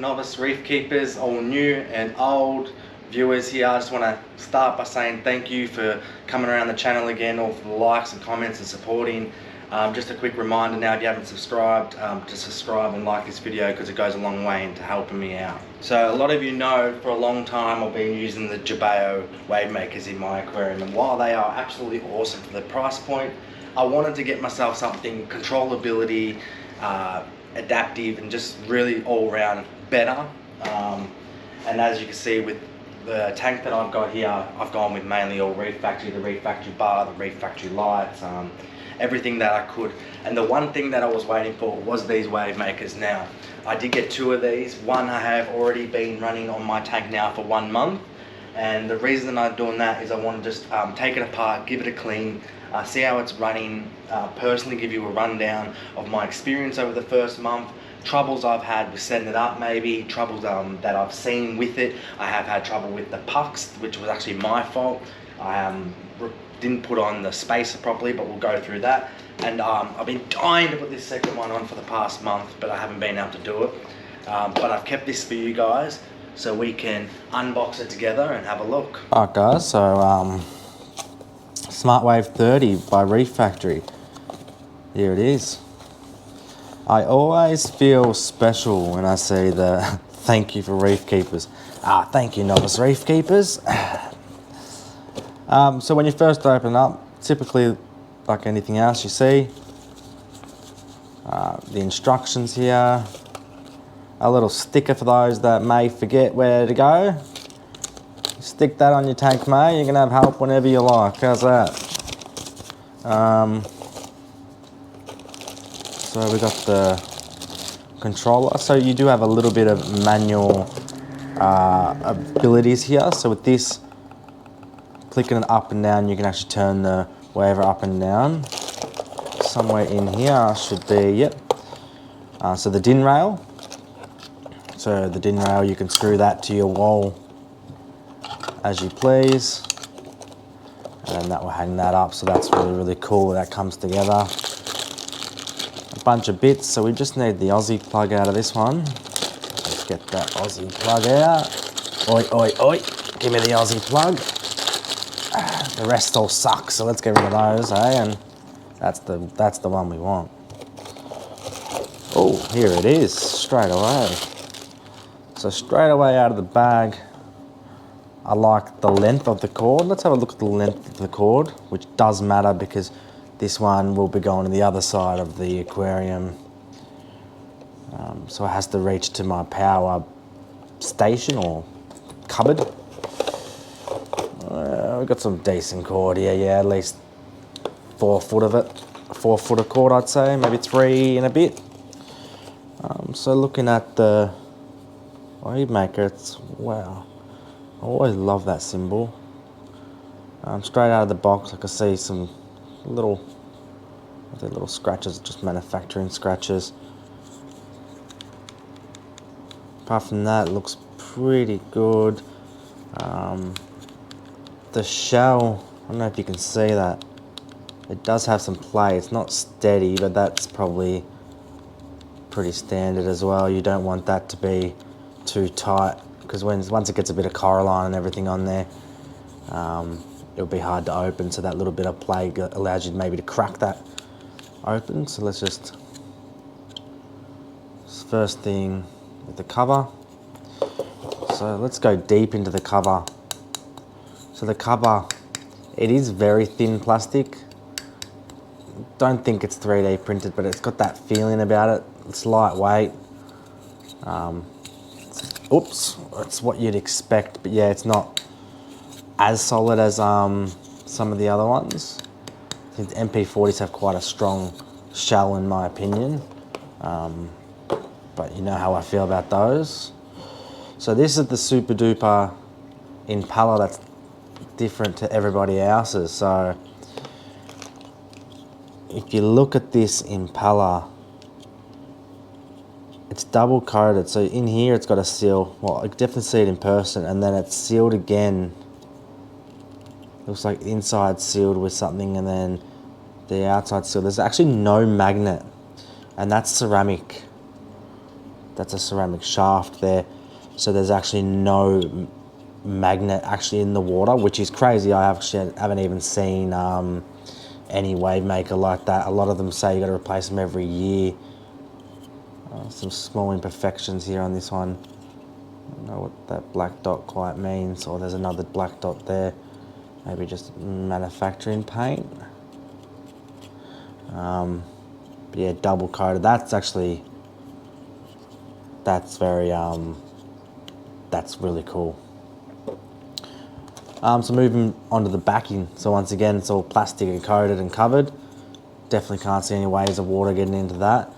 novice reef keepers, all new and old viewers here. I just want to start by saying thank you for coming around the channel again, all for the likes and comments and supporting. Just a quick reminder now, if you haven't subscribed, to subscribe and like this video because it goes a long way into helping me out. So a lot of you know for a long time I've been using the Jabeo wave makers in my aquarium, and while they are absolutely awesome for the price point, I wanted to get myself something controllability, adaptive, and just really all round better. And as you can see with the tank that I've got here, I've gone with mainly all Reef Factory, the Reef Factory bar, the Reef Factory lights, everything that I could. And the one thing that I was waiting for was these wave makers. Now, I did get 2 of these. One I have already been running on my tank now for 1 month. And the reason I'm doing that is I want to just take it apart, give it a clean, see how it's running, personally give you a rundown of my experience over the first month, troubles I've had with setting it up, maybe troubles that I've seen with it. I have had trouble with the pucks, which was actually my fault. I didn't put on the spacer properly, but we'll go through that. And I've been dying to put this second one on for the past month, but I haven't been able to do it. But I've kept this for you guys so we can unbox it together and have a look. Alright guys, so Smart Wave 30 by Reef Factory. Here it is. I always feel special when I say the thank you for reef keepers. Thank you, novice reef keepers. So when you first open up, typically like anything else you see, the instructions here, a little sticker for those that may forget where to go. Stick that on your tank, mate. You can have help whenever you like. How's that? So we got the controller. So you do have a little bit of manual abilities here. So with this, clicking it up and down, you can actually turn the waver up and down. Somewhere in here should be, yep. So the DIN rail. So the DIN rail, you can screw that to your wall as you please, and that will hang that up. So that's really, really cool. That comes together. A bunch of bits. So we just need the Aussie plug out of this one. Let's get that Aussie plug out. Oi, oi, oi. Give me the Aussie plug. The rest all sucks, so let's get rid of those, eh? And that's the one we want. Oh, here it is, straight away. So straight away out of the bag, I like the length of the cord. Let's have a look at the length of the cord, which does matter because this one will be going to the other side of the aquarium. So it has to reach to my power station or cupboard. We've got some decent cord here, yeah, at least 4 foot of it. 4 foot of cord, I'd say, maybe 3 and a bit. So looking at the wave maker, it's, wow. I always love that symbol. Straight out of the box, I can see some little scratches, just manufacturing scratches. Apart from that, it looks pretty good. The shell, I don't know if you can see that. It does have some play. It's not steady, but that's probably pretty standard as well. You don't want that to be too tight because once it gets a bit of coralline and everything on there, it'll be hard to open. So that little bit of play allows you maybe to crack that open. So let's just, first thing with the cover. So let's go deep into the cover. So the cover, it is very thin plastic. Don't think it's 3D printed, but it's got that feeling about it. It's lightweight. Oops, it's what you'd expect, but yeah, it's not as solid as some of the other ones. I think the MP40s have quite a strong shell in my opinion, but you know how I feel about those. So this is the super duper Impala that's different to everybody else's. So if you look at this Impala, it's double coated. So in here it's got a seal. Well, I can definitely see it in person, and then it's sealed again. Looks like the inside sealed with something, and then the outside sealed. There's actually no magnet, and that's ceramic. That's a ceramic shaft there. So there's actually no magnet actually in the water, which is crazy. I haven't even seen any wave maker like that. A lot of them say you got to replace them every year. Some small imperfections here on this one. I don't know what that black dot quite means, or there's another black dot there. Maybe just manufacturing paint. But yeah, double coated. That's actually, that's very, that's really cool. So moving on to the backing. So once again, it's all plastic and coated and covered. Definitely can't see any waves of water getting into that.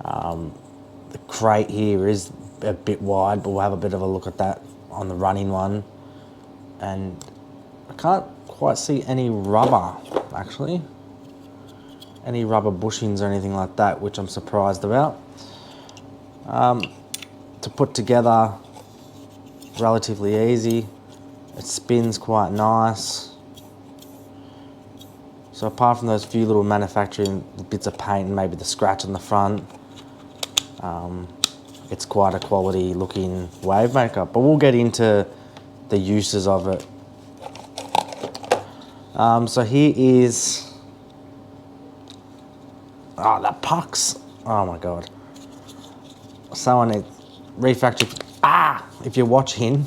The crate here is a bit wide, but we'll have a bit of a look at that on the running one. And I can't quite see any rubber, actually. Any rubber bushings or anything like that, which I'm surprised about. To put together, relatively easy. It spins quite nice. So apart from those few little manufacturing bits of paint and maybe the scratch on the front, it's quite a quality looking wave maker. But we'll get into the uses of it. So here is, the pucks. Oh my God. Someone needs, Reef Factory, if you're watching,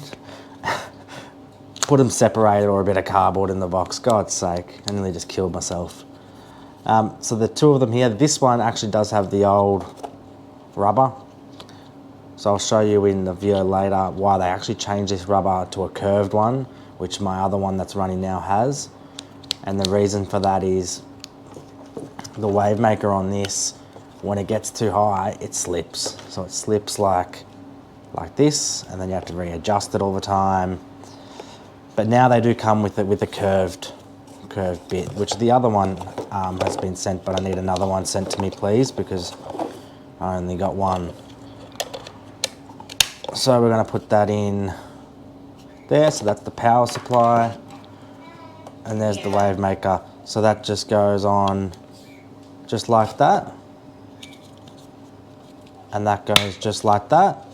put them separated or a bit of cardboard in the box. God's sake, I nearly just killed myself. So the two of them here, this one actually does have the old rubber. So I'll show you in the video later why they actually changed this rubber to a curved one, which my other one that's running now has. And the reason for that is the wave maker on this, when it gets too high, it slips. So it slips like this, and then you have to readjust it all the time. But now they do come with a curved bit, which the other one has been sent, but I need another one sent to me, please, because I only got one. So we're going to put that in there. So that's the power supply, and there's the wave maker. So that just goes on just like that, and that goes just like that,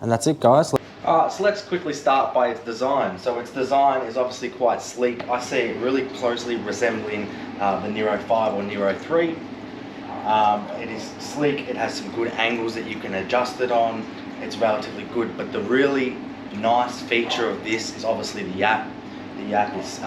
and that's it, guys. So let's quickly start by its design. So its design is obviously quite sleek. I see it really closely resembling the Nero 5 or Nero 3. It is sleek, it has some good angles that you can adjust it on. It's relatively good, but the really nice feature of this is obviously the app. The app is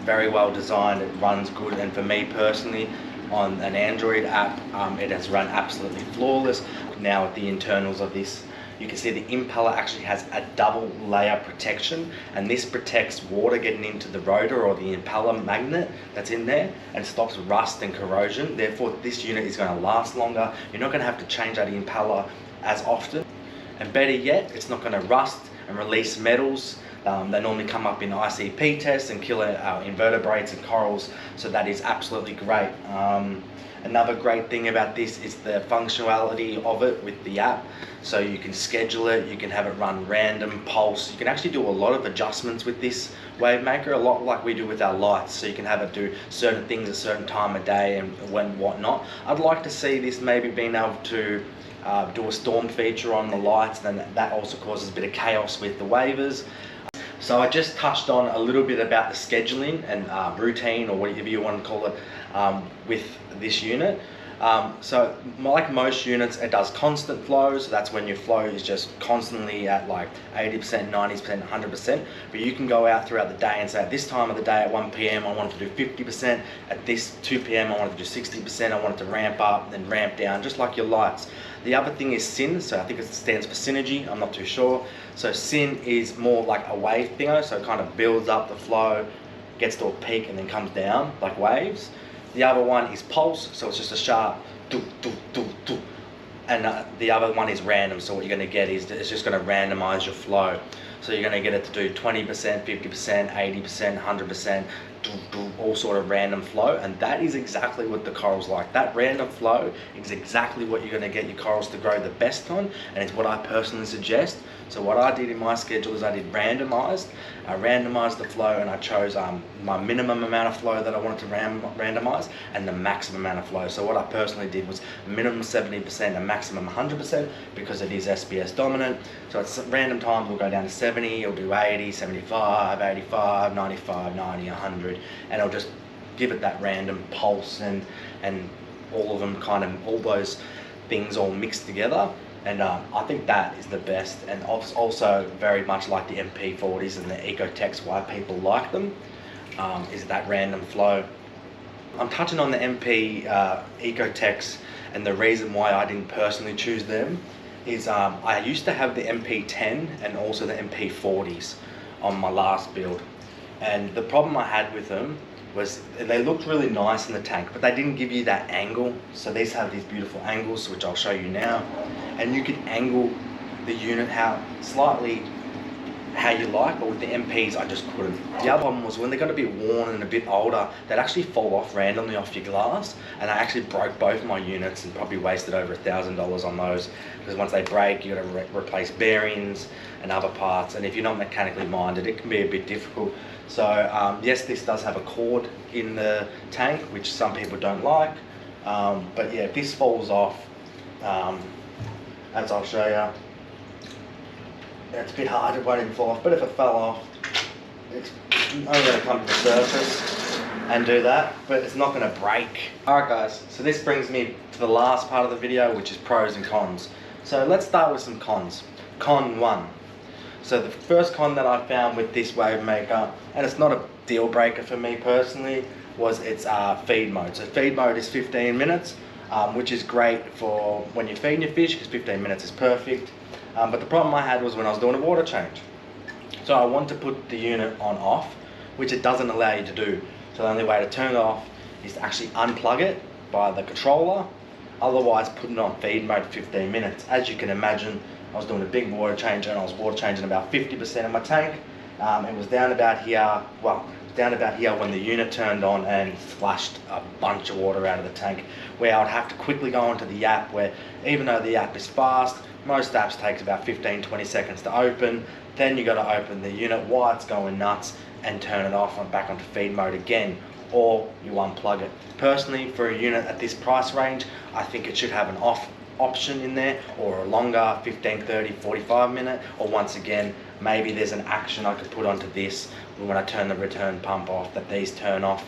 very well designed, it runs good, and for me personally, on an Android app, it has run absolutely flawless. Now with the internals of this, you can see the impeller actually has a double layer protection, and this protects water getting into the rotor or the impeller magnet that's in there and stops rust and corrosion. Therefore, this unit is going to last longer. You're not going to have to change out the impeller as often. And better yet, it's not going to rust and release metals. They normally come up in ICP tests and kill invertebrates and corals, so that is absolutely great. Another great thing about this is the functionality of it with the app. So you can schedule it, you can have it run random, pulse. You can actually do a lot of adjustments with this wave maker, a lot like we do with our lights. So you can have it do certain things at a certain time of day and whatnot. I'd like to see this maybe being able to do a storm feature on the lights, and then that also causes a bit of chaos with the wavers. So I just touched on a little bit about the scheduling and routine, or whatever you want to call it, with this unit. So like most units, it does constant flow, so that's when your flow is just constantly at like 80%, 90%, 100%. But you can go out throughout the day and say, at this time of the day at 1 p.m. I want to do 50%, at this 2 p.m. I want to do 60%, I want it to ramp up, then ramp down, just like your lights. The other thing is syn, so I think it stands for synergy, I'm not too sure. So syn is more like a wave thinger, so it kind of builds up the flow, gets to a peak and then comes down like waves. The other one is pulse, so it's just a sharp do, do, do, do. And the other one is random, so what you're going to get is it's just going to randomize your flow. So you're going to get it to do 20%, 50%, 80%, 100%, all sort of random flow, and that is exactly what the corals like. That random flow is exactly what you're going to get your corals to grow the best on, and it's what I personally suggest. So what I did in my schedule is I did randomized. I randomized the flow, and I chose my minimum amount of flow that I wanted to randomize and the maximum amount of flow. So what I personally did was minimum 70% and maximum 100%, because it is SPS dominant. So at random times we'll go down to 70, it'll do 80, 75, 85, 95, 90, 100, and it'll just give it that random pulse and all of them kind of, all those things all mixed together. And I think that is the best, and also very much like the MP40s and the Ecotechs, why people like them, is that random flow. I'm touching on the MP Ecotechs, and the reason why I didn't personally choose them is I used to have the MP10 and also the MP40s on my last build, and the problem I had with them was they looked really nice in the tank, but they didn't give you that angle. So these have these beautiful angles, which I'll show you now, and you can angle the unit slightly how you like, but with the MPs I just couldn't. The other problem was when they got a bit worn and a bit older, they'd actually fall off randomly off your glass, and I actually broke both my units and probably wasted over $1,000 on those, because once they break you got to replace bearings and other parts, and if you're not mechanically minded it can be a bit difficult. So yes, this does have a cord in the tank, which some people don't like, but yeah, if this falls off, as I'll show you, it's a bit hard, it won't even fall off, but if it fell off, it's only going to come to the surface and do that, but it's not going to break. Alright guys, so this brings me to the last part of the video, which is pros and cons. So let's start with some cons. Con 1. So the first con that I found with this wave maker, and it's not a deal breaker for me personally, was its feed mode. So feed mode is 15 minutes, which is great for when you're feeding your fish, because 15 minutes is perfect. But the problem I had was when I was doing a water change. So I want to put the unit on off, which it doesn't allow you to do. So the only way to turn it off is to actually unplug it by the controller, otherwise putting it on feed mode for 15 minutes. As you can imagine, I was doing a big water change, and I was water changing about 50% of my tank. It was down about here, well, down about here when the unit turned on and splashed a bunch of water out of the tank, where I would have to quickly go onto the app, where even though the app is fast, most apps takes about 15-20 seconds to open. Then you got to open the unit while it's going nuts and turn it off and back onto feed mode again, or you unplug it. Personally, for a unit at this price range, I think it should have an off option in there, or a longer 15, 30, 45 minute, or once again, maybe there's an action I could put onto this when I turn the return pump off, that these turn off.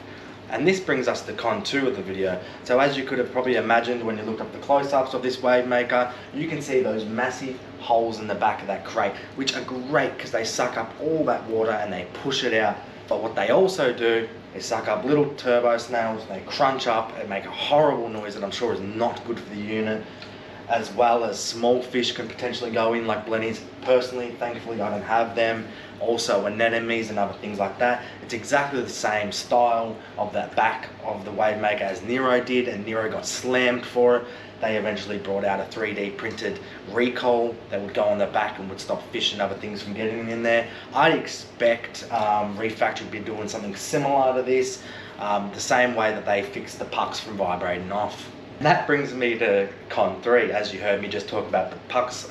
And this brings us to con 2 of the video. So as you could have probably imagined when you looked up the close-ups of this wave maker, you can see those massive holes in the back of that crate, which are great because they suck up all that water and they push it out. But what they also do is suck up little turbo snails, they crunch up and make a horrible noise that I'm sure is not good for the unit, as well as small fish can potentially go in, like blennies. Personally, thankfully I don't have them. Also anemones and other things like that. It's exactly the same style of that back of the wave maker as Nero did, and Nero got slammed for it. They eventually brought out a 3D printed recoil that would go on the back and would stop fish and other things from getting in there. I'd expect Reef Factory to be doing something similar to this, the same way that they fixed the pucks from vibrating off. And that brings me to con 3, as you heard me just talk about the pucks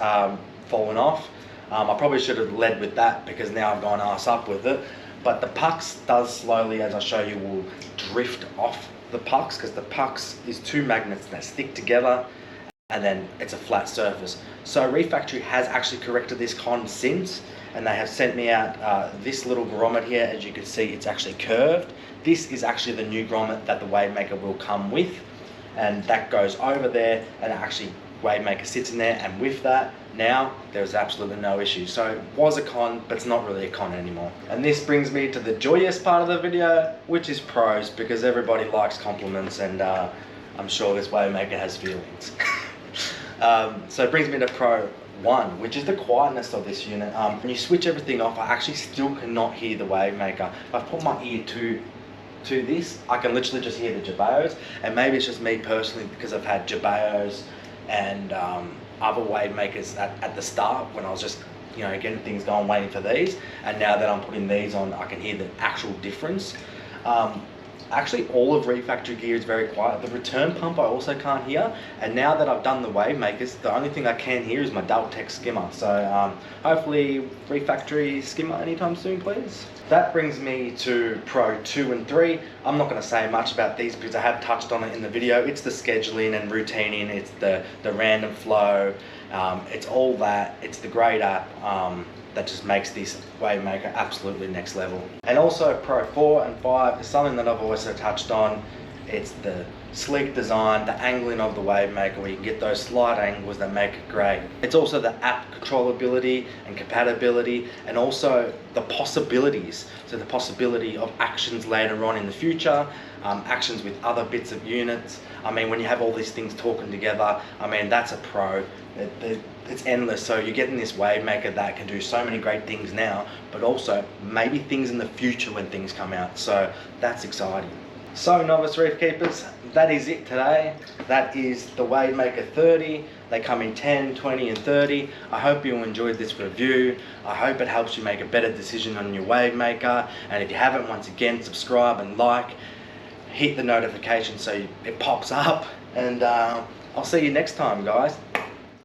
falling off. I probably should have led with that, because now I've gone ass up with it. But the pucks does slowly, as I'll show you, will drift off the pucks, because the pucks is two magnets that stick together and then it's a flat surface. So Reef Factory has actually corrected this con since, and they have sent me out this little grommet here. As you can see, it's actually curved. This is actually the new grommet that the wave maker will come with, and that goes over there, and actually wave maker sits in there, and with that now there's absolutely no issue. So it was a con, but it's not really a con anymore. And this brings me to the joyous part of the video, which is pros, because everybody likes compliments, and I'm sure this wave maker has feelings. So it brings me to pro 1, which is the quietness of this unit. When you switch everything off, I actually still cannot hear the wave maker. If I put my ear to this, I can literally just hear the jabayos, and maybe it's just me personally, because I've had jabayos and other wave makers at the start when I was just, you know, getting things going, waiting for these, and now that I'm putting these on, I can hear the actual difference. Actually, all of Reef Factory gear is very quiet. The return pump I also can't hear, and now that I've done the wave makers, the only thing I can hear is my Deltec skimmer. So hopefully Reef Factory skimmer anytime soon, please. That brings me to Pro 2 and 3. I'm not going to say much about these because I have touched on it in the video. It's the scheduling and routining, it's the random flow, it's all that. It's the great app that just makes this wave maker absolutely next level. And also Pro 4 and 5 is something that I've also touched on. It's the sleek design, the angling of the wave maker where you can get those slight angles that make it great. It's also the app controllability and compatibility, and also the possibilities. So the possibility of actions later on in the future, actions with other bits of units. I mean, when you have all these things talking together, I mean, that's a pro. It's endless. So you're getting this wave maker that can do so many great things now, but also maybe things in the future when things come out. So that's exciting. So novice reef keepers, that is it today. That is the Wave Maker 30. They come in 10, 20 and 30. I hope you enjoyed this review. I hope it helps you make a better decision on your wave maker. And if you haven't, once again, subscribe and like. Hit the notification so it pops up. And I'll see you next time, guys.